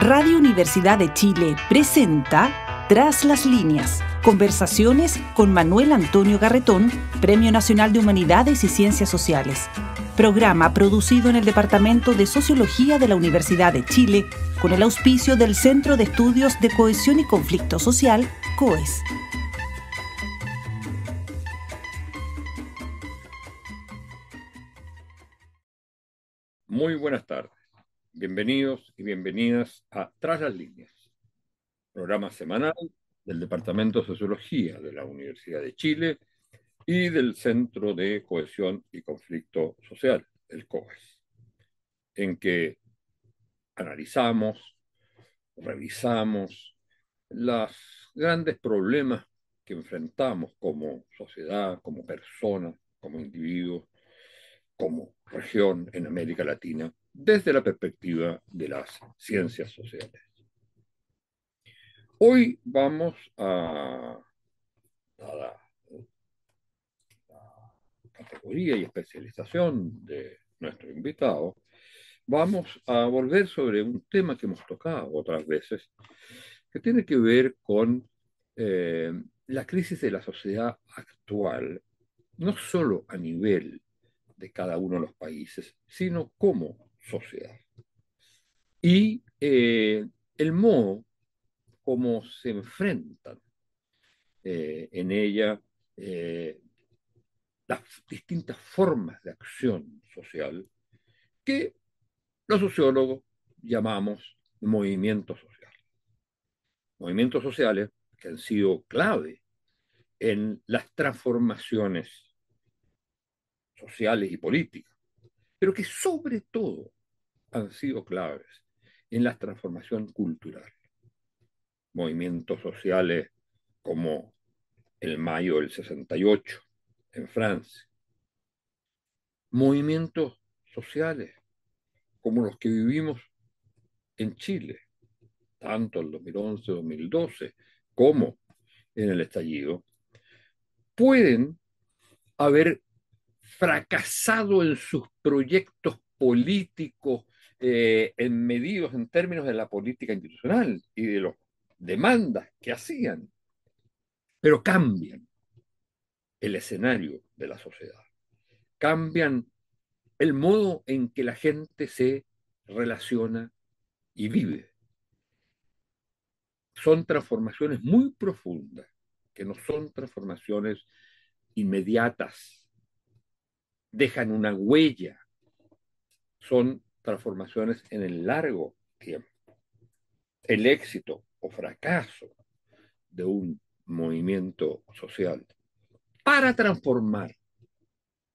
Radio Universidad de Chile presenta Tras las líneas, conversaciones con Manuel Antonio Garretón, Premio Nacional de Humanidades y Ciencias Sociales. Programa producido en el Departamento de Sociología de la Universidad de Chile con el auspicio del Centro de Estudios de Cohesión y Conflicto Social, COES. Muy buenas tardes. Bienvenidos y bienvenidas a Tras las líneas, programa semanal del Departamento de Sociología de la Universidad de Chile y del Centro de Cohesión y Conflicto Social, el COES, en que analizamos, revisamos los grandes problemas que enfrentamos como sociedad, como personas, como individuos, como región en América Latina, desde la perspectiva de las ciencias sociales. Hoy vamos a la categoría y especialización de nuestro invitado. Vamos a volver sobre un tema que hemos tocado otras veces, que tiene que ver con la crisis de la sociedad actual, no solo a nivel de cada uno de los países, sino como sociedad. Y el modo como se enfrentan en ella las distintas formas de acción social que los sociólogos llamamos movimientos sociales. Movimientos sociales que han sido clave en las transformaciones sociales y políticas, pero que sobre todo han sido claves en la transformación cultural. Movimientos sociales como el Mayo del 68 en Francia. Movimientos sociales como los que vivimos en Chile, tanto en 2011-2012 como en el estallido, pueden haber fracasado en sus proyectos políticos medidos en términos de la política institucional y de las demandas que hacían, pero cambian el escenario de la sociedad, cambian el modo en que la gente se relaciona y vive. Son transformaciones muy profundas, que no son transformaciones inmediatas, dejan una huella, son transformaciones en el largo tiempo. El éxito o fracaso de un movimiento social para transformar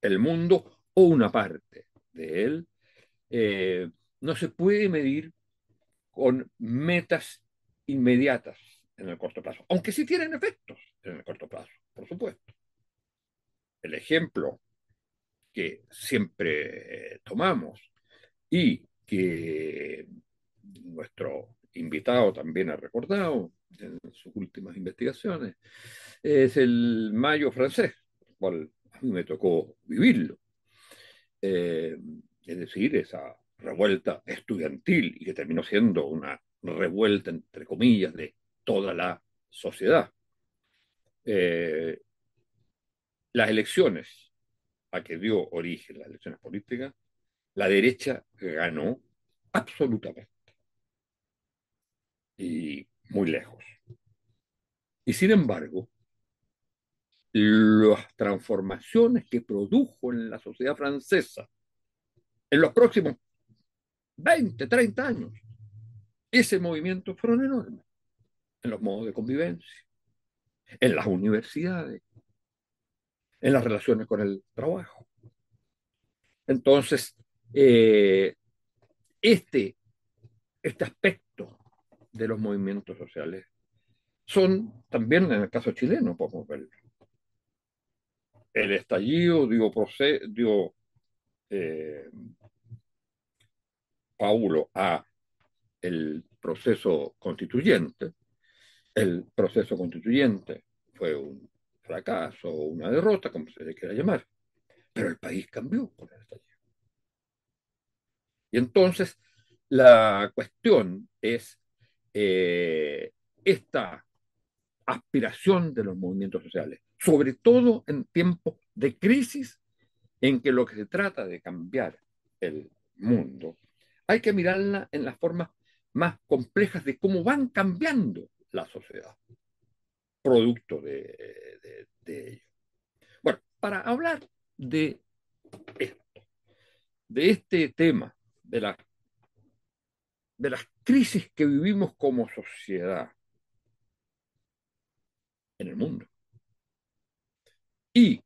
el mundo o una parte de él no se puede medir con metas inmediatas en el corto plazo, aunque sí tienen efectos en el corto plazo, por supuesto. El ejemplo que siempre tomamos y que nuestro invitado también ha recordado en sus últimas investigaciones es el Mayo francés, el cual a mí me tocó vivirlo. Es decir, esa revuelta estudiantil y que terminó siendo una revuelta, entre comillas, de toda la sociedad. Las elecciones a que dio origen las elecciones políticas, la derecha ganó absolutamente y muy lejos. Y sin embargo, las transformaciones que produjo en la sociedad francesa en los próximos 20, 30 años, ese movimiento fueron enormes en los modos de convivencia, en las universidades, en las relaciones con el trabajo. Entonces, eh, este, este aspecto de los movimientos sociales son también, en el caso chileno, podemos verlo. El estallido dio eh, Paulo a el proceso constituyente. El proceso constituyente fue un fracaso o una derrota, como se le quiera llamar, pero el país cambió con el estallido. Y entonces La cuestión es esta aspiración de los movimientos sociales, sobre todo en tiempos de crisis en que lo que se trata de cambiar el mundo, hay que mirarla en las formas más complejas de cómo van cambiando la sociedad, producto de ello. Bueno, para hablar de esto, de este tema, de las crisis que vivimos como sociedad en el mundo y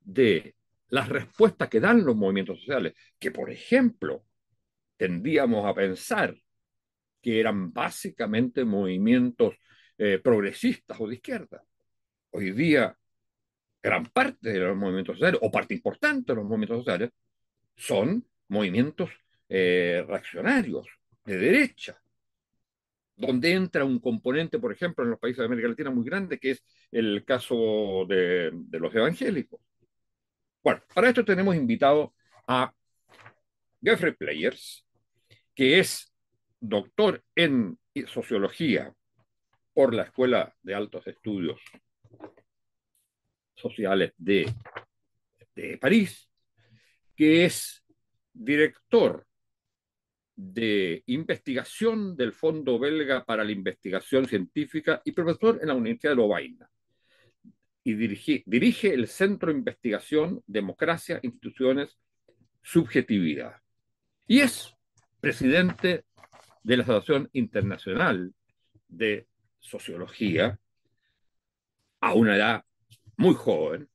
de las respuestas que dan los movimientos sociales, que por ejemplo tendíamos a pensar que eran básicamente movimientos progresistas o de izquierda. Hoy día, gran parte de los movimientos sociales, o parte importante de los movimientos sociales, son movimientos reaccionarios, de derecha, donde entra un componente, por ejemplo, en los países de América Latina muy grande, que es el caso de los evangélicos. Bueno, para esto tenemos invitado a Jeffrey Players, que es doctor en sociología por la Escuela de Altos Estudios Sociales de París, que es director de investigación del Fondo Belga para la Investigación Científica y profesor en la Universidad de Lovaina. Y dirige el Centro de Investigación, Democracia, Instituciones, Subjetividad. Y es presidente de la Asociación Internacional de Sociología a una edad muy joven,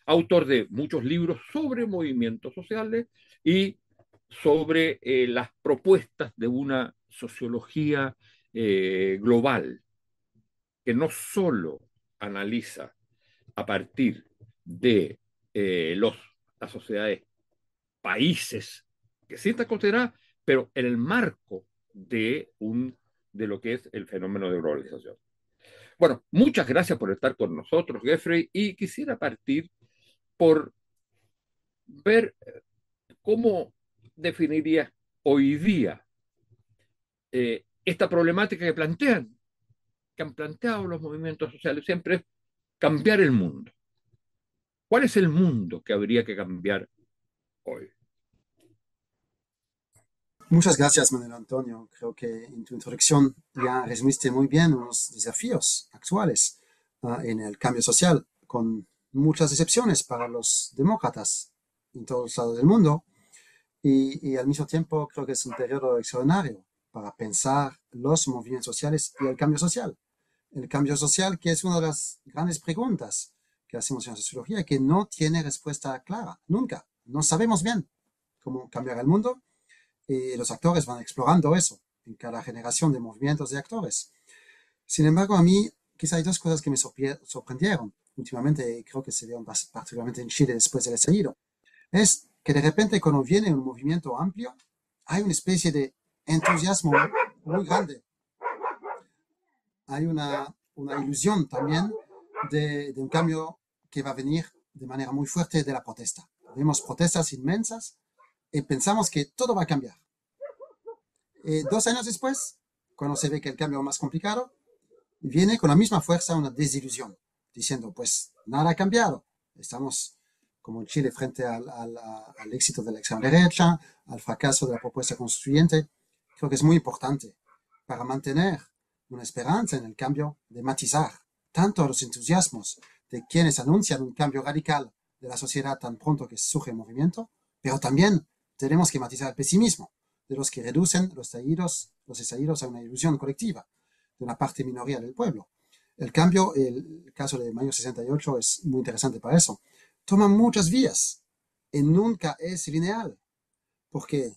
autor de muchos libros sobre movimientos sociales y sobre las propuestas de una sociología global, que no solo analiza a partir de las sociedades, países, que sí está considerada, pero en el marco de lo que es el fenómeno de globalización. Bueno, muchas gracias por estar con nosotros, Jeffrey, y quisiera partir por ver cómo definirías hoy día esta problemática que han planteado los movimientos sociales, siempre es cambiar el mundo. ¿Cuál es el mundo que habría que cambiar hoy? Muchas gracias, Manuel Antonio. Creo que en tu introducción ya resumiste muy bien los desafíos actuales en el cambio social, con muchas excepciones para los demócratas en todos lados del mundo. Y al mismo tiempo creo que es un periodo extraordinario para pensar los movimientos sociales y el cambio social. El cambio social, que es una de las grandes preguntas que hacemos en la sociología, que no tiene respuesta clara, nunca. No sabemos bien cómo cambiar el mundo. Y los actores van explorando eso en cada generación de movimientos de actores. Sin embargo, a mí quizá hay dos cosas que me sorprendieron últimamente, y creo que se vieron particularmente en Chile después del estallido. Es que de repente cuando viene un movimiento amplio, hay una especie de entusiasmo muy grande. Hay una ilusión también de un cambio que va a venir de manera muy fuerte de la protesta. Vemos protestas inmensas y pensamos que todo va a cambiar. 2 años después, cuando se ve que el cambio es más complicado, viene con la misma fuerza una desilusión, diciendo, pues nada ha cambiado. Estamos como en Chile frente al éxito de la extrema derecha, al fracaso de la propuesta constituyente. Creo que es muy importante para mantener una esperanza en el cambio, de matizar tanto los entusiasmos de quienes anuncian un cambio radical de la sociedad tan pronto que surge el movimiento, pero también tenemos que matizar el pesimismo de los que reducen los estallidos a una ilusión colectiva de una parte minoría del pueblo. El cambio, el caso de mayo 68 es muy interesante para eso. Toma muchas vías y nunca es lineal, porque,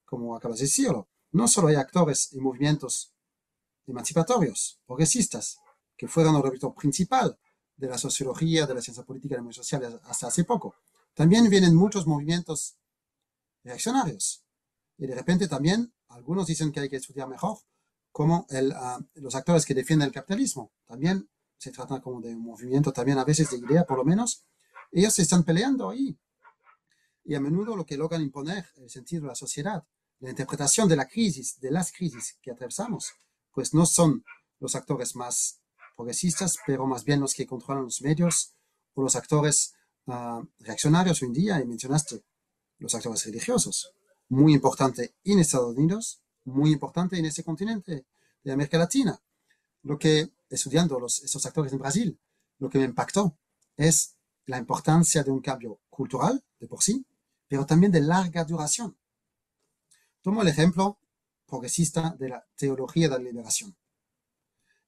como acabas de decirlo, no solo hay actores y movimientos emancipatorios, progresistas, que fueron el objeto principal de la sociología, de la ciencia política y de las sociales hasta hace poco. También vienen muchos movimientos reaccionarios. Y de repente también algunos dicen que hay que estudiar mejor, como los actores que defienden el capitalismo. También se trata como de un movimiento también a veces de idea, por lo menos. Ellos se están peleando ahí. Y a menudo lo que logran imponer el sentido de la sociedad la interpretación de la crisis, de las crisis que atravesamos, pues no son los actores más progresistas, pero más bien los que controlan los medios o los actores reaccionarios hoy en día. Y mencionaste los actores religiosos, muy importante en Estados Unidos, muy importante en ese continente de América Latina. Lo que, estudiando esos actores en Brasil, lo que me impactó es la importancia de un cambio cultural de por sí, pero también de larga duración. Tomo el ejemplo progresista de la teología de la liberación.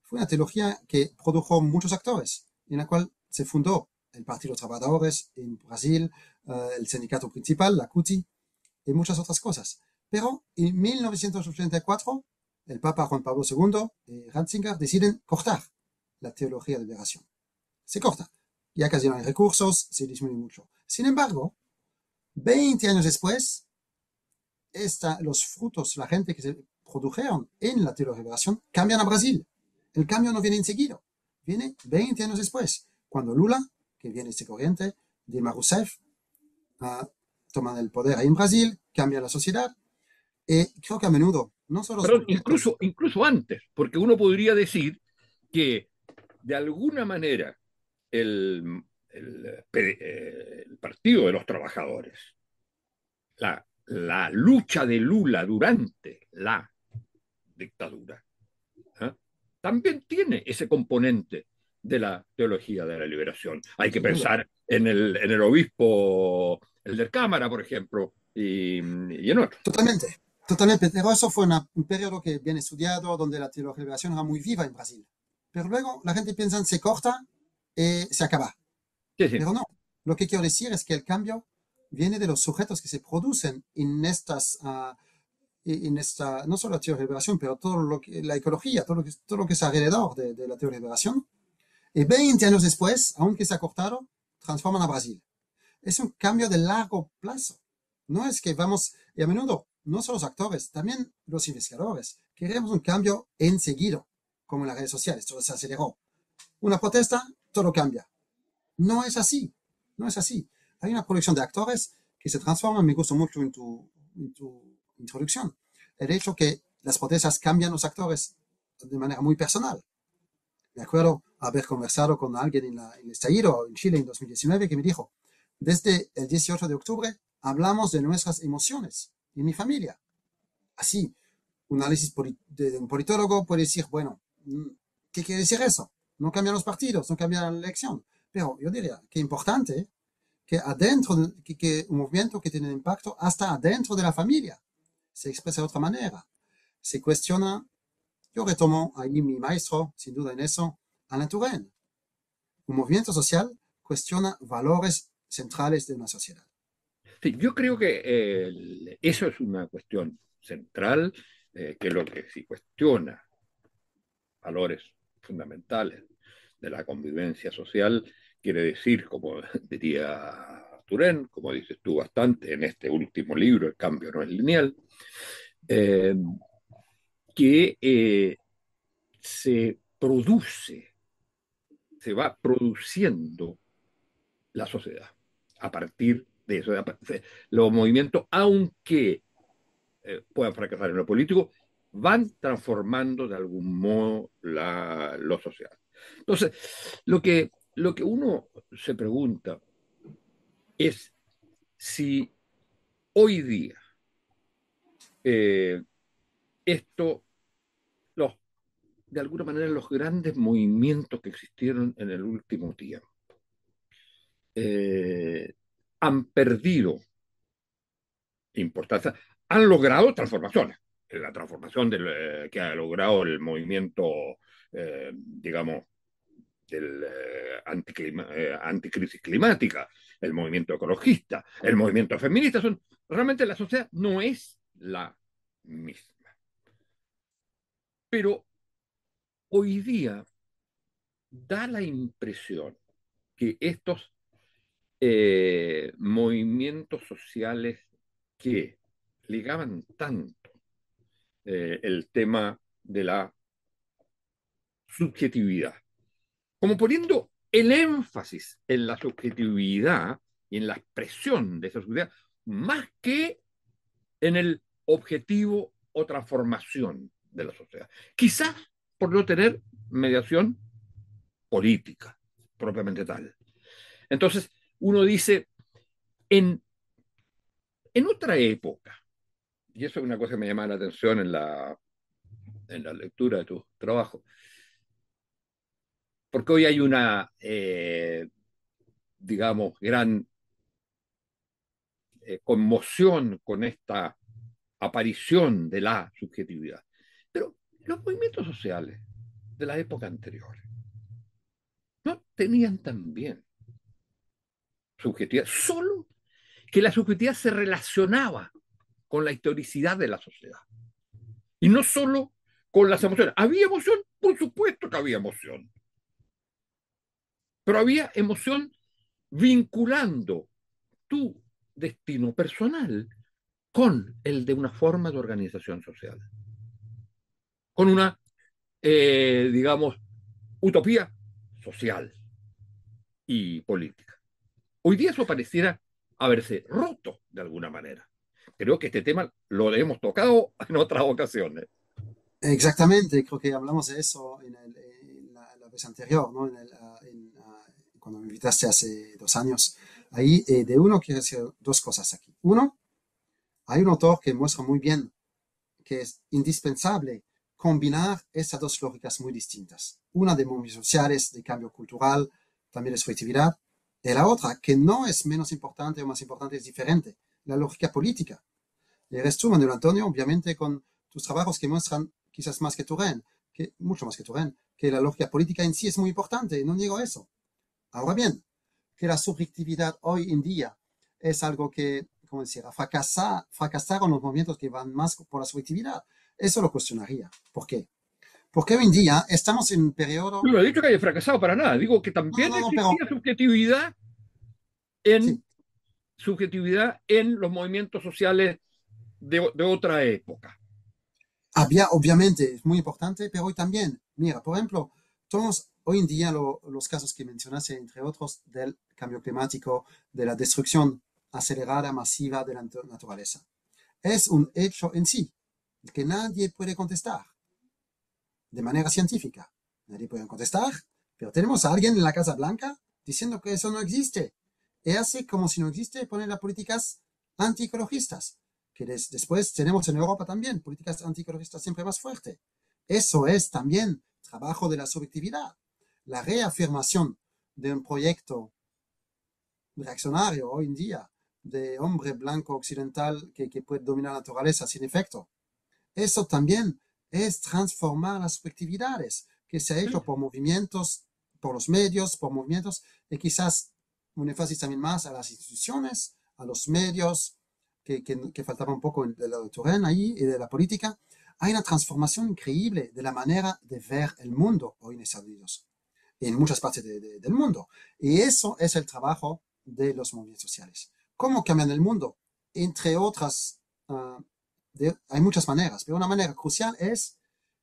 Fue una teología que produjo muchos actores, en la cual se fundó el Partido de los Trabajadores en Brasil, el sindicato principal, la CUT, y muchas otras cosas. Pero en 1984, el Papa Juan Pablo II y Ratzinger deciden cortar la teología de liberación. Se corta. Ya casi no hay recursos, se disminuye mucho. Sin embargo, 20 años después, los frutos, la gente que se produjeron en la teología de liberación, cambian a Brasil. El cambio no viene enseguida, viene 20 años después, cuando Lula, que viene de este corriente, Dilma Rousseff, toman el poder ahí en Brasil, cambia la sociedad. Creo que a menudo, no solo... Perdón, incluso antes, porque uno podría decir que de alguna manera el Partido de los Trabajadores, la lucha de Lula durante la dictadura, ¿eh? También tiene ese componente de la teología de la liberación. Hay que pensar en el obispo, el del Cámara, por ejemplo, y en otros. Totalmente, totalmente. Pero eso fue un periodo que bien estudiado, donde la teología de la liberación era muy viva en Brasil. Pero luego la gente piensa, se corta y se acaba. Sí, sí. Pero no, lo que quiero decir es que el cambio viene de los sujetos que se producen en esta, no solo la teoría de liberación, pero la ecología, todo lo que es alrededor de la teoría de liberación. Y 20 años después, aunque se ha cortado, transforman a Brasil. Es un cambio de largo plazo. No es que vamos, y a menudo, no solo los actores, también los investigadores, queremos un cambio enseguida, como en las redes sociales, todo se aceleró. Una protesta, todo cambia. No es así, no es así. Hay una producción de actores que se transforman, me gustó mucho en tu introducción, el hecho que las protestas cambian los actores de manera muy personal. Me acuerdo haber conversado con alguien en el estallido en Chile en 2019 que me dijo, desde el 18 de octubre hablamos de nuestras emociones en mi familia. Así, un análisis de un politólogo puede decir, bueno, ¿qué quiere decir eso? No cambian los partidos, no cambia la elección. Pero yo diría que es importante que adentro, que un movimiento que tiene impacto hasta adentro de la familia se expresa de otra manera. Se cuestiona, yo retomo ahí mi maestro, sin duda en eso, Alain Touraine. Un movimiento social cuestiona valores centrales de una sociedad. Sí, yo creo que eso es una cuestión central, que lo que sí cuestiona valores fundamentales de la convivencia social, quiere decir, como diría Turén, como dices tú bastante en este último libro, El cambio no es lineal, que se va produciendo la sociedad a partir de eso. Los movimientos, aunque puedan fracasar en lo político, van transformando de algún modo lo social. Entonces, lo que uno se pregunta es si hoy día eh, esto, de alguna manera, los grandes movimientos que existieron en el último tiempo han perdido importancia, han logrado transformaciones. La transformación que ha logrado el movimiento, digamos, del anticrisis climática, el movimiento ecologista, el movimiento feminista, realmente la sociedad no es la misma. Pero hoy día da la impresión que estos movimientos sociales que ligaban tanto el tema de la subjetividad, como poniendo el énfasis en la subjetividad y en la expresión de esa subjetividad, más que en el objetivo o transformación de la sociedad. Quizás por no tener mediación política propiamente tal. Entonces, uno dice, en otra época, y eso es una cosa que me llama la atención en la lectura de tu trabajo, porque hoy hay una, digamos, gran conmoción con esta aparición de la subjetividad. Pero los movimientos sociales de la época anterior no tenían también subjetividad, solo que la subjetividad se relacionaba con la historicidad de la sociedad. Y no solo con las emociones. ¿Había emoción? Por supuesto que había emoción. Pero había emoción vinculando tu destino personal con el de una forma de organización social. Con una, digamos, utopía social y política. Hoy día eso pareciera haberse roto de alguna manera. Creo que este tema lo hemos tocado en otras ocasiones. Exactamente, creo que hablamos de eso la vez anterior, ¿no? Cuando me invitaste hace 2 años. Ahí, de uno, quiero decir dos cosas aquí. Uno, hay un autor que muestra muy bien que es indispensable combinar esas dos lógicas muy distintas. Una de movimientos sociales, de cambio cultural, también de subjetividad, y la otra, que no es menos importante o más importante, es diferente, la lógica política. Y eres tú, Manuel Antonio, obviamente con tus trabajos que muestran quizás más que Turén, mucho más que Turén, que la lógica política en sí es muy importante, no niego eso. Ahora bien, que la subjetividad hoy en día es algo que, ¿cómo decir?, fracasaron los movimientos que van más por la subjetividad. Eso lo cuestionaría. ¿Por qué? Porque hoy en día estamos en un periodo... No he dicho que haya fracasado para nada, digo que No, también no, no, pero existía sí, subjetividad en los movimientos sociales de otra época. había, obviamente, es muy importante, pero hoy también. Mira, por ejemplo, todos hoy en día los casos que mencionaste, entre otros, del cambio climático, de la destrucción acelerada, masiva de la naturaleza. Es un hecho en sí, que nadie puede contestar de manera científica. Nadie puede contestar, pero tenemos a alguien en la Casa Blanca diciendo que eso no existe. Y hace como si no existe, pone las políticas antiecologistas, que después tenemos en Europa también políticas antiecologistas siempre más fuertes. Eso es también trabajo de la subjetividad. La reafirmación de un proyecto reaccionario hoy en día de hombre blanco occidental que puede dominar la naturaleza sin efecto. Eso también es transformar las subjetividades que se ha hecho por movimientos, por los medios, por movimientos, y quizás un énfasis también más a las instituciones, a los medios, que faltaba un poco de la de Turén ahí y de la política. Hay una transformación increíble de la manera de ver el mundo hoy en Estados Unidos, en muchas partes del mundo. Y eso es el trabajo de los movimientos sociales. ¿Cómo cambian el mundo? Entre otras, hay muchas maneras, pero una manera crucial es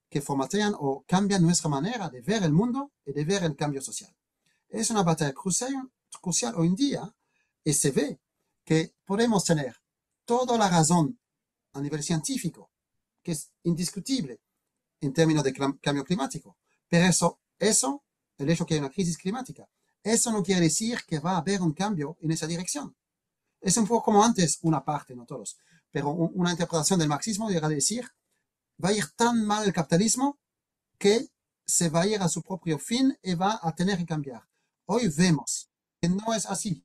que formatean o cambian nuestra manera de ver el mundo y de ver el cambio social. Es una batalla crucial hoy en día y se ve que podemos tener toda la razón a nivel científico, que es indiscutible en términos de cambio climático, pero eso, el hecho que hay una crisis climática, eso no quiere decir que va a haber un cambio en esa dirección. Es un poco como antes, una parte, no todos, pero una interpretación del marxismo llega a decir, va a ir tan mal el capitalismo que se va a ir a su propio fin y va a tener que cambiar. Hoy vemos que no es así.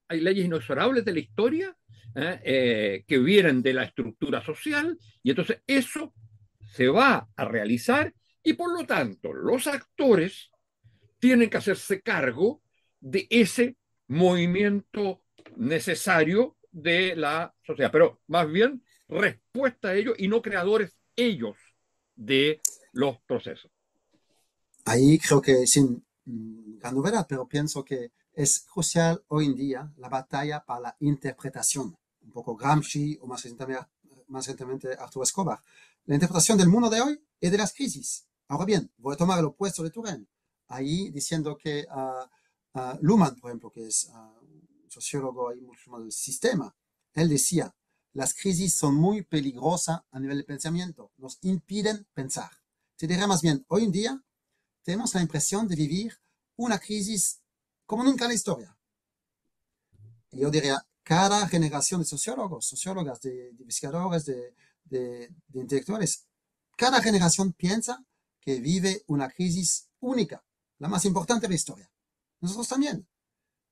Hay leyes inexorables de la historia que vienen de la estructura social y entonces eso se va a realizar y por lo tanto los actores tienen que hacerse cargo de ese movimiento necesario de la sociedad, pero más bien respuesta a ello y no creadores ellos de los procesos. Ahí creo que sin gran novedad, pero pienso que es crucial hoy en día la batalla para la interpretación. Un poco Gramsci o más recientemente Arturo Escobar. La interpretación del mundo de hoy y de las crisis. Ahora bien, voy a tomar el opuesto de Turén. Ahí diciendo que Luhmann, por ejemplo, que es un sociólogo ahí mucho más del sistema, él decía, las crisis son muy peligrosas a nivel de pensamiento, nos impiden pensar. Te diré más bien, hoy en día tenemos la impresión de vivir una crisis como nunca en la historia. Y yo diría, cada generación de sociólogos, sociólogas, de investigadores, de intelectuales, cada generación piensa que vive una crisis única, la más importante de la historia. Nosotros también.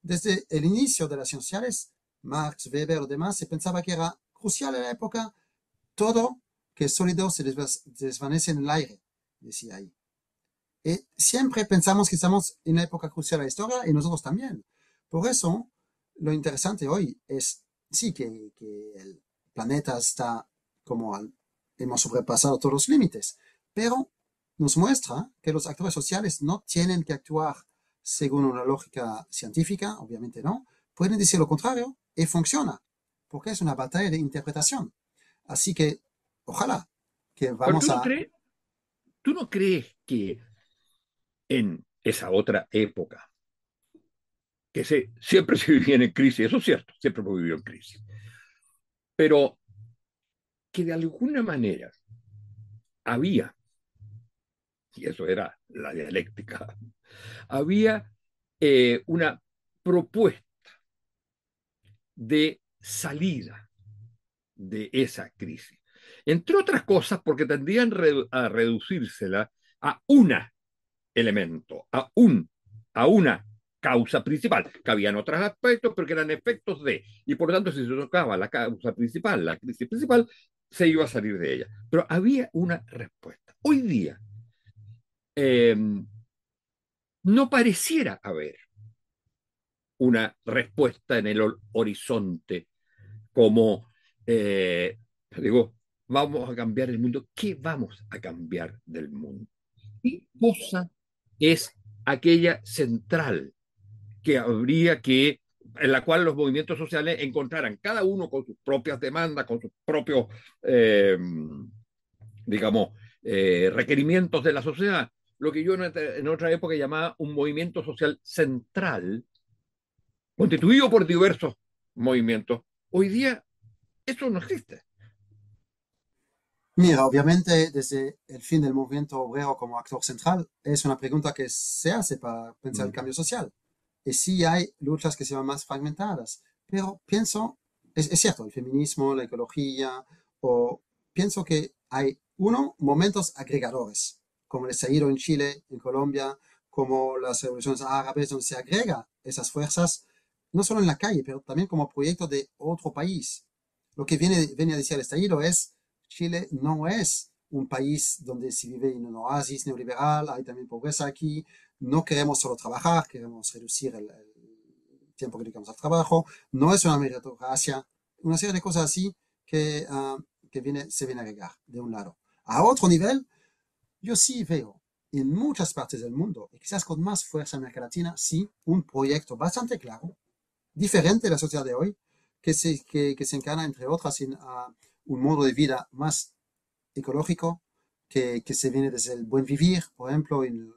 Desde el inicio de las ciencias sociales, Marx, Weber o demás, se pensaba que era crucial en la época todo que es sólido se desvanece en el aire, decía ahí. Siempre pensamos que estamos en la época crucial de la historia y nosotros también. Por eso, lo interesante hoy es, sí, que el planeta está como hemos sobrepasado todos los límites, pero nos muestra que los actores sociales no tienen que actuar según una lógica científica, obviamente no, pueden decir lo contrario y funciona, porque es una batalla de interpretación. Así que, ojalá que vamos a... ¿Tú no crees que en esa otra época, que siempre se vivía en crisis, eso es cierto, siempre hemos vivido en crisis, pero que de alguna manera había, y eso era la dialéctica, había una propuesta de salida de esa crisis? Entre otras cosas, porque tendrían a reducírsela a un elemento, a una causa principal, que habían otros aspectos, pero que eran efectos de, y por lo tanto, si se tocaba la causa principal, la crisis principal, se iba a salir de ella. Pero había una respuesta. Hoy día, no pareciera haber una respuesta en el horizonte como, digo, vamos a cambiar el mundo. ¿Qué vamos a cambiar del mundo? ¿Qué cosa es aquella central que habría que, en la cual los movimientos sociales encontraran cada uno con sus propias demandas, con sus propios, digamos, requerimientos de la sociedad? Lo que yo en otra época llamaba un movimiento social central, constituido por diversos movimientos. Hoy día eso no existe. Mira, obviamente desde el fin del movimiento obrero como actor central es una pregunta que se hace para pensar el cambio social. Y sí hay luchas que se van más fragmentadas, pero pienso, es cierto, el feminismo, la ecología, o pienso que hay momentos agregadores, como el estallido en Chile, en Colombia, como las revoluciones árabes, donde se agrega esas fuerzas, no solo en la calle, pero también como proyecto de otro país. Lo que viene a decir el estallido es, Chile no es un país donde se vive en un oasis neoliberal, hay también pobreza aquí, no queremos solo trabajar, queremos reducir el tiempo que dedicamos al trabajo, no es una meritocracia, una serie de cosas así que se viene a agregar de un lado. A otro nivel, yo sí veo en muchas partes del mundo, y quizás con más fuerza en América Latina, sí, un proyecto bastante claro, diferente de la sociedad de hoy, que se encarna, entre otras, en un modo de vida más ecológico, que se viene desde el buen vivir, por ejemplo, en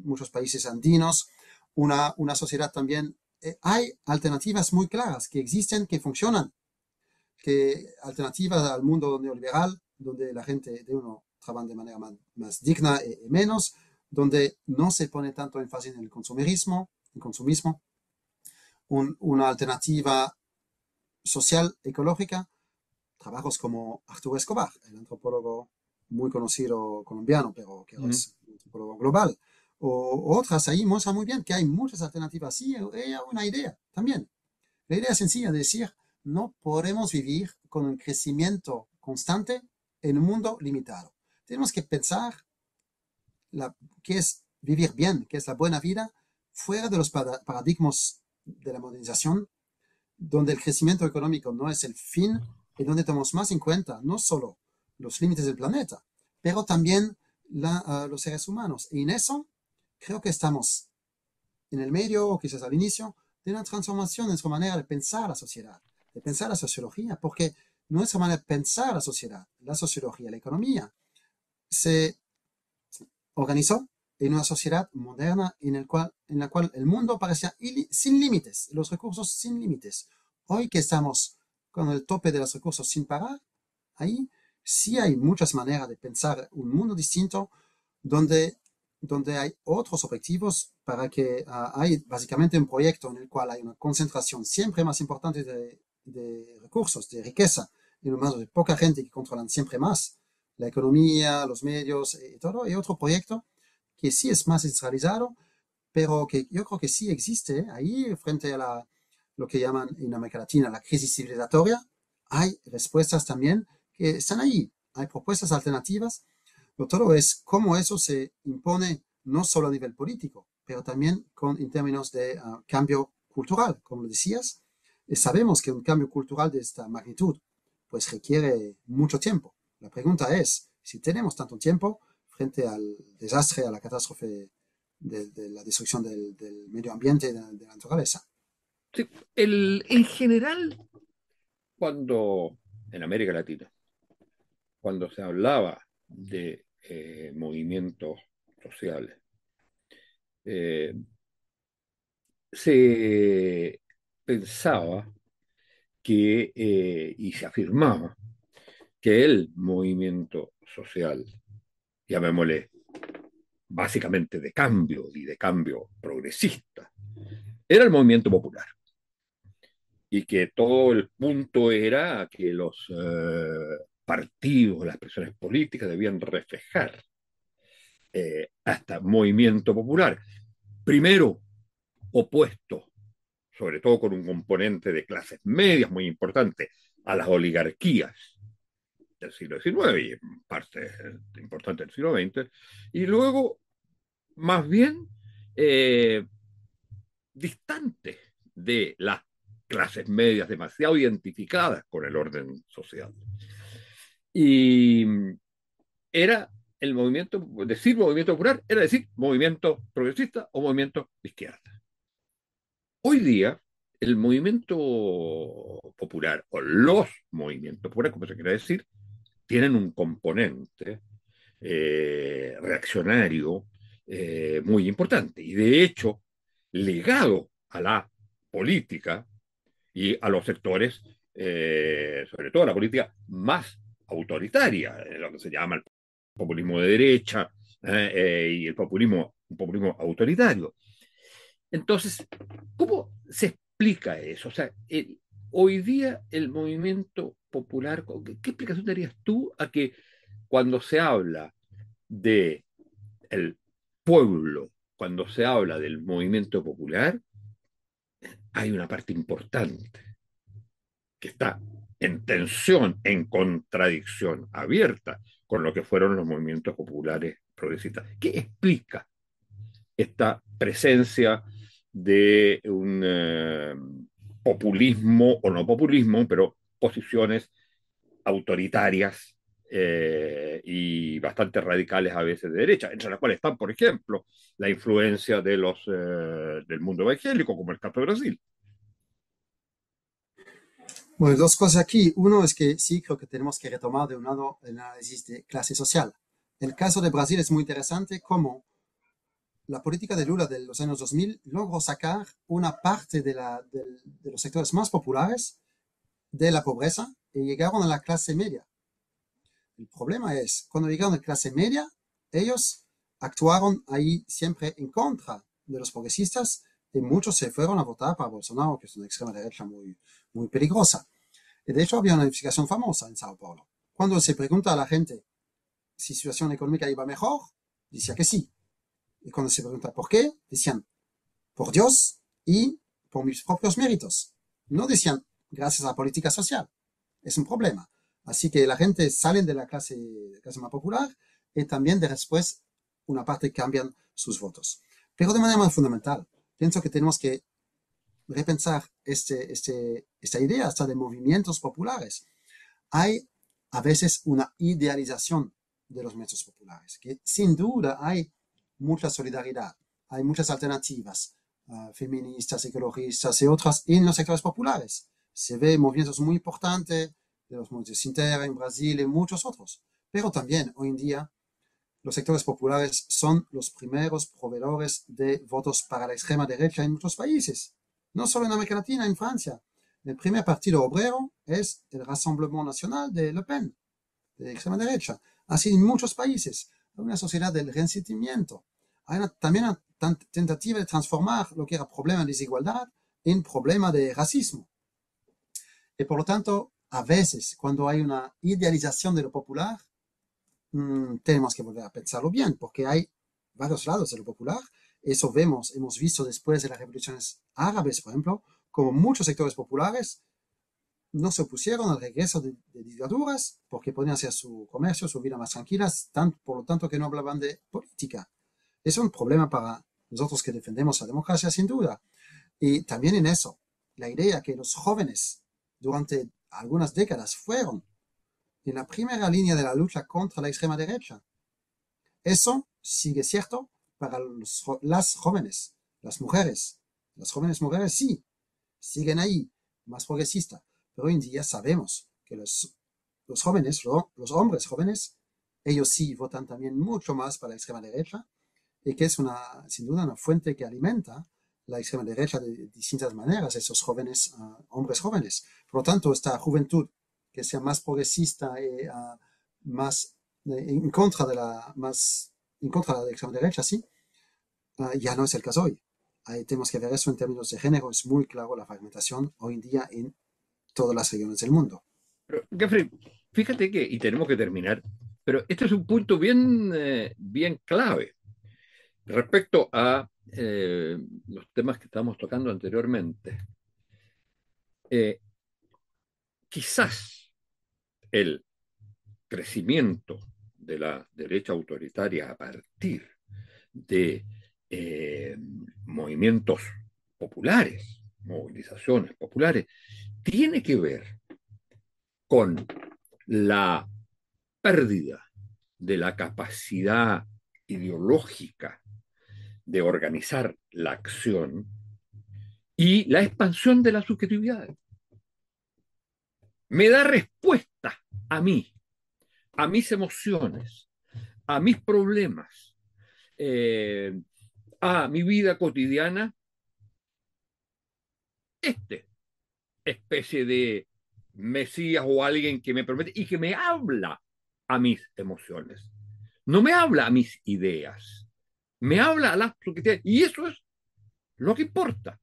muchos países andinos, una sociedad también, hay alternativas muy claras que existen, que funcionan, que alternativas al mundo neoliberal, donde la gente de uno trabaja de manera más digna y menos, donde no se pone tanto énfasis en el consumismo, una alternativa social, ecológica, trabajos como Arturo Escobar, el antropólogo muy conocido colombiano, pero que es un antropólogo global, o otras ahí muestran muy bien que hay muchas alternativas. Sí, hay una idea también. La idea sencilla de decir, no podemos vivir con un crecimiento constante en un mundo limitado. Tenemos que pensar qué es vivir bien, qué es la buena vida, fuera de los paradigmas de la modernización, donde el crecimiento económico no es el fin, y donde tomamos más en cuenta no solo los límites del planeta, pero también los seres humanos. Y en eso creo que estamos en el medio, o quizás al inicio, de una transformación en nuestra manera de pensar la sociedad, de pensar la sociología, porque nuestra manera de pensar la sociología, la economía, se organizó en una sociedad moderna en la cual el mundo parecía sin límites, los recursos sin límites. Hoy que estamos con el tope de los recursos sin parar, ahí sí hay muchas maneras de pensar un mundo distinto donde hay otros objetivos para que hay básicamente un proyecto en el cual hay una concentración siempre más importante de recursos, de riqueza, en manos de poca gente que controlan siempre más la economía, los medios y todo, y otro proyecto que sí es más centralizado, pero que yo creo que sí existe ahí frente a lo que llaman en América Latina la crisis civilizatoria. Hay respuestas también que están ahí, hay propuestas alternativas, pero todo es cómo eso se impone no solo a nivel político, pero también en términos de cambio cultural, como decías. Sabemos que un cambio cultural de esta magnitud pues requiere mucho tiempo. La pregunta es, si tenemos tanto tiempo frente al desastre, a la catástrofe de la destrucción del medio ambiente y de la naturaleza. Sí, en general, cuando en América Latina, cuando se hablaba de movimientos sociales, eh, se pensaba y se afirmaba que el movimiento social, llamémosle básicamente de cambio y de cambio progresista, era el movimiento popular. Y que todo el punto era que los partidos, las presiones políticas debían reflejar hasta movimiento popular. Primero, opuesto, sobre todo con un componente de clases medias muy importante, a las oligarquías del siglo XIX y en parte importante del siglo XX, y luego, más bien, distante de las clases medias, demasiado identificadas con el orden social. Y era el movimiento, decir movimiento popular, era decir movimiento progresista o movimiento de izquierda. Hoy día, el movimiento popular o los movimientos populares, como se quiere decir, tienen un componente reaccionario muy importante y de hecho ligado a la política y a los sectores, sobre todo a la política más autoritaria, lo que se llama el populismo de derecha y un populismo autoritario. Entonces, ¿cómo se explica eso? O sea, hoy día el movimiento popular, ¿qué explicación darías tú a que cuando se habla de el pueblo, cuando se habla del movimiento popular, hay una parte importante que está en tensión, en contradicción abierta con lo que fueron los movimientos populares progresistas? ¿Qué explica esta presencia de un populismo, o no populismo, pero posiciones autoritarias y bastante radicales a veces de derecha, entre las cuales están, por ejemplo, la influencia del mundo evangélico, como el caso de Brasil? Bueno, dos cosas aquí. Uno es que sí, creo que tenemos que retomar de un lado el análisis de clase social. El caso de Brasil es muy interesante, como la política de Lula de los años 2000 logró sacar una parte de los sectores más populares de la pobreza y llegaron a la clase media. El problema es, cuando llegaron a la clase media, ellos actuaron ahí siempre en contra de los progresistas y muchos se fueron a votar para Bolsonaro, que es una extrema derecha muy, muy peligrosa. Y de hecho había una investigación famosa en Sao Paulo. Cuando se pregunta a la gente si su situación económica iba mejor, decía que sí. Y cuando se pregunta por qué, decían, por Dios y por mis propios méritos. No decían, gracias a la política social. Es un problema. Así que la gente sale de la clase más popular y también después una parte cambian sus votos. Pero de manera más fundamental, pienso que tenemos que repensar esta idea hasta de movimientos populares. Hay a veces una idealización de los movimientos populares, que sin duda hay mucha solidaridad, hay muchas alternativas feministas, ecologistas y otras en los sectores populares. Se ve movimientos muy importantes de los movimientos Sin Terra en Brasil y muchos otros. Pero también hoy en día los sectores populares son los primeros proveedores de votos para la extrema derecha en muchos países. No solo en América Latina, en Francia. El primer partido obrero es el Rassemblement Nacional de Le Pen, de extrema derecha. Así en muchos países, hay una sociedad del resentimiento. Hay también una tentativa de transformar lo que era problema de desigualdad en problema de racismo. Y por lo tanto, a veces, cuando hay una idealización de lo popular, tenemos que volver a pensarlo bien, porque hay varios lados de lo popular. Eso hemos visto después de las revoluciones árabes, por ejemplo, como muchos sectores populares no se opusieron al regreso de dictaduras porque podían hacer su comercio, su vida más tranquilas, por lo tanto que no hablaban de política. Es un problema para nosotros que defendemos la democracia, sin duda. Y también en eso, la idea que los jóvenes durante algunas décadas fueron en la primera línea de la lucha contra la extrema derecha. Eso sigue cierto para las jóvenes, las mujeres. Las jóvenes mujeres sí, siguen ahí, más progresistas. Pero hoy en día sabemos que los jóvenes, los hombres jóvenes, ellos sí votan también mucho más para la extrema derecha y que es sin duda una fuente que alimenta la extrema derecha de distintas maneras, esos jóvenes, hombres jóvenes. Por lo tanto, esta juventud que sea más progresista y más en contra de la extrema derecha, sí, ya no es el caso hoy. Tenemos que ver eso en términos de género. Es muy claro la fragmentación hoy en día en todas las regiones del mundo. Pero, Jeffrey, fíjate que, y tenemos que terminar, pero este es un punto bien, bien clave respecto a los temas que estábamos tocando anteriormente. Quizás el crecimiento de la derecha autoritaria a partir de movimientos populares, movilizaciones populares, tiene que ver con la pérdida de la capacidad ideológica de organizar la acción y la expansión de la subjetividad. Me da respuesta a mí, a mis emociones, a mis problemas, a mi vida cotidiana, especie de Mesías o alguien que me promete y que me habla a mis emociones. No me habla a mis ideas, me habla a las subjetividades. Y eso es lo que importa.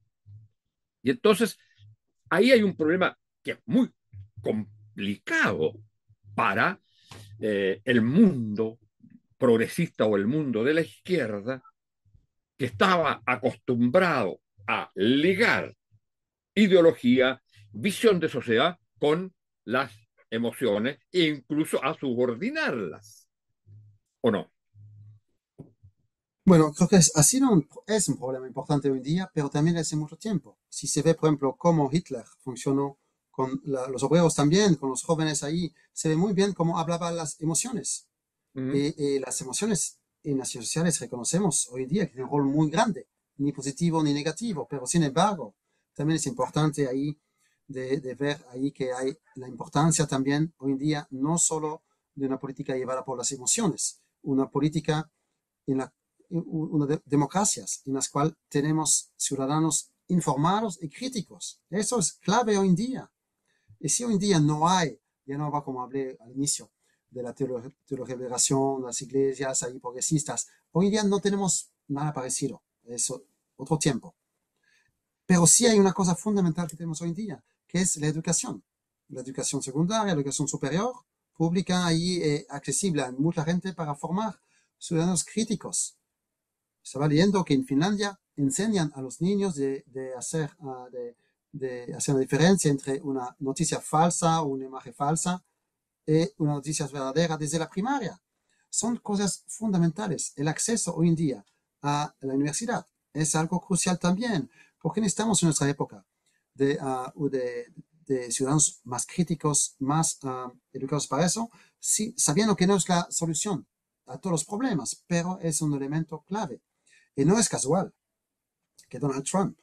Y entonces, ahí hay un problema que es muy complicado para el mundo progresista o el mundo de la izquierda, que estaba acostumbrado a ligar ideología, visión de sociedad con las emociones e incluso a subordinarlas. ¿O no? Bueno, creo que es un problema importante hoy en día, pero también hace mucho tiempo. Si se ve, por ejemplo, cómo Hitler funcionó con los obreros también, con los jóvenes ahí, se ve muy bien cómo hablaba las emociones. Las emociones en las ciencias sociales reconocemos hoy en día que tienen un rol muy grande, ni positivo ni negativo, pero sin embargo, también es importante ahí de ver ahí que hay la importancia también hoy en día no solo de una política llevada por las emociones, una política democracias en las cuales tenemos ciudadanos informados y críticos. Eso es clave hoy en día. Y si hoy en día no hay, ya no va como hablé al inicio, de la teología de liberación, las iglesias ahí progresistas, hoy en día no tenemos nada parecido. Eso, otro tiempo. Pero sí hay una cosa fundamental que tenemos hoy en día, que es la educación. La educación secundaria, la educación superior, pública ahí accesible a mucha gente para formar ciudadanos críticos. Estaba leyendo que en Finlandia enseñan a los niños de hacer una diferencia entre una noticia falsa o una imagen falsa y una noticia verdadera desde la primaria. Son cosas fundamentales. El acceso hoy en día a la universidad es algo crucial también, porque necesitamos en nuestra época de ciudadanos más críticos, más educados para eso, sí, sabiendo que no es la solución a todos los problemas, pero es un elemento clave. Y no es casual que Donald Trump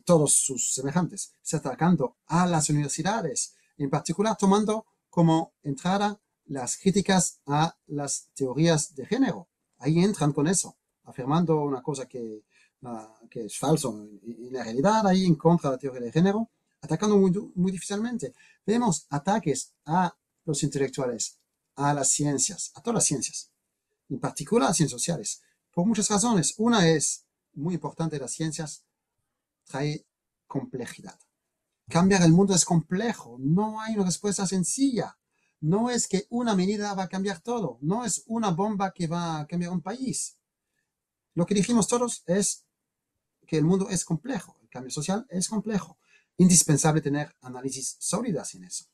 todos sus semejantes se está atacando a las universidades, en particular tomando como entrada las críticas a las teorías de género. Ahí entran con eso, afirmando una cosa que es falso. En la realidad, ahí en contra de la teoría de género, atacando muy difícilmente. Vemos ataques a los intelectuales, a las ciencias, a todas las ciencias, en particular a las ciencias sociales, por muchas razones. Una es muy importante: las ciencias trae complejidad. Cambiar el mundo es complejo, no hay una respuesta sencilla. No es que una medida va a cambiar todo, no es una bomba que va a cambiar un país. Lo que dijimos todos es que el mundo es complejo, el cambio social es complejo. Indispensable tener análisis sólidas en eso.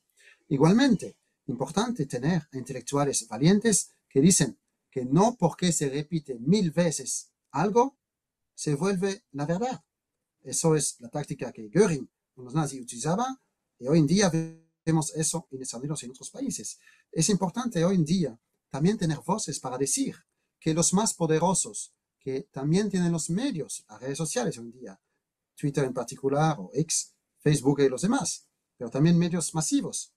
Igualmente, importante tener intelectuales valientes que dicen que no porque se repite 1000 veces algo, se vuelve la verdad. Eso es la táctica que Göring con los nazis utilizaba, y hoy en día vemos eso en Estados Unidos y en otros países. Es importante hoy en día también tener voces para decir que los más poderosos, que también tienen los medios, las redes sociales hoy en día, Twitter en particular, o X, Facebook y los demás, pero también medios masivos.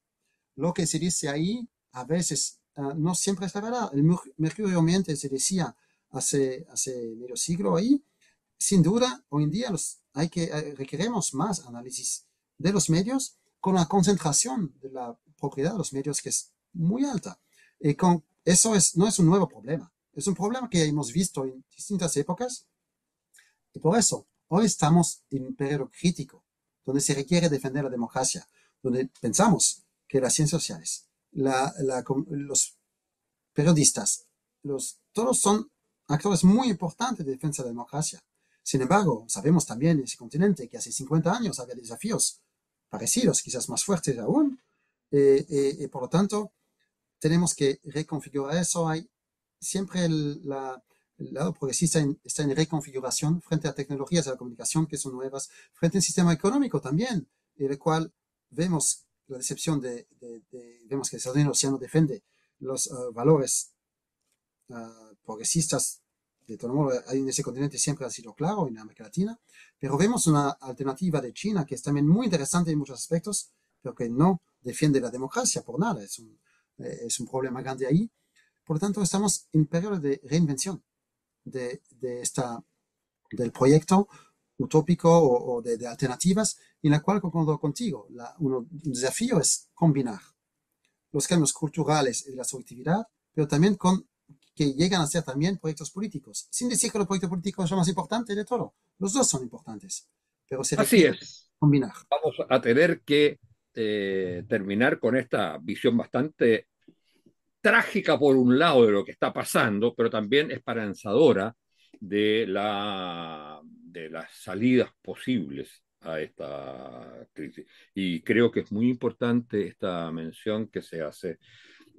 Lo que se dice ahí a veces no siempre es la verdad. El Mercurio miente, se decía hace medio siglo ahí. Sin duda, hoy en día requerimos más análisis de los medios, con la concentración de la propiedad de los medios que es muy alta. Eso no es un nuevo problema, es un problema que hemos visto en distintas épocas, y por eso hoy estamos en un periodo crítico, donde se requiere defender la democracia, donde pensamos que las ciencias sociales, los periodistas, todos son actores muy importantes de defensa de la democracia. Sin embargo, sabemos también en ese continente que hace 50 años había desafíos parecidos, quizás más fuertes aún, y por lo tanto tenemos que reconfigurar eso. Hay siempre el lado progresista está en reconfiguración frente a tecnologías de la comunicación que son nuevas, frente al sistema económico también, en el cual vemos la decepción vemos que Estados Unidos ya no defiende los valores progresistas. De todo modo, en ese continente siempre ha sido claro, en América Latina, pero vemos una alternativa de China que es también muy interesante en muchos aspectos, pero que no defiende la democracia por nada. Es un problema grande ahí. Por lo tanto, estamos en periodo de reinvención del proyecto utópico o de alternativas, en la cual concuerdo contigo. Un desafío es combinar los cambios culturales y la subjetividad, pero también que llegan a ser también proyectos políticos, sin decir que los proyectos políticos son más importantes de todo. Los dos son importantes, pero se requiere combinar. Vamos a tener que terminar con esta visión bastante trágica por un lado de lo que está pasando, pero también esperanzadora de las salidas posibles a esta crisis. Y creo que es muy importante esta mención que se hace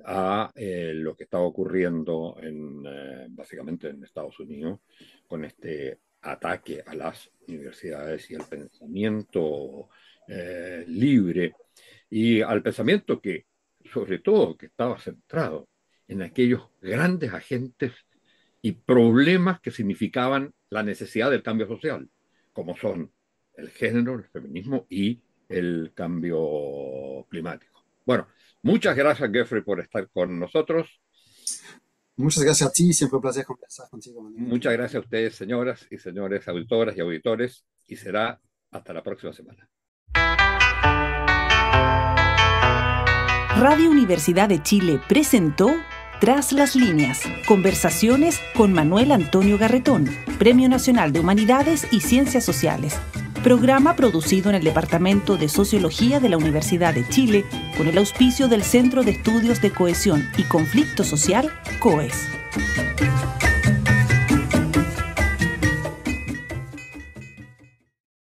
a lo que está ocurriendo básicamente en Estados Unidos con este ataque a las universidades y al pensamiento libre, y al pensamiento que, sobre todo, que estaba centrado en aquellos grandes agentes y problemas que significaban la necesidad del cambio social, como son el género, el feminismo y el cambio climático. Bueno, muchas gracias, Geoffrey, por estar con nosotros. Muchas gracias a ti, siempre un placer conversar contigo, Manuel. Muchas gracias a ustedes, señoras y señores, auditoras y auditores, y será hasta la próxima semana. Radio Universidad de Chile presentó Tras las Líneas, conversaciones con Manuel Antonio Garretón, Premio Nacional de Humanidades y Ciencias Sociales. Programa producido en el Departamento de Sociología de la Universidad de Chile con el auspicio del Centro de Estudios de Cohesión y Conflicto Social, COES.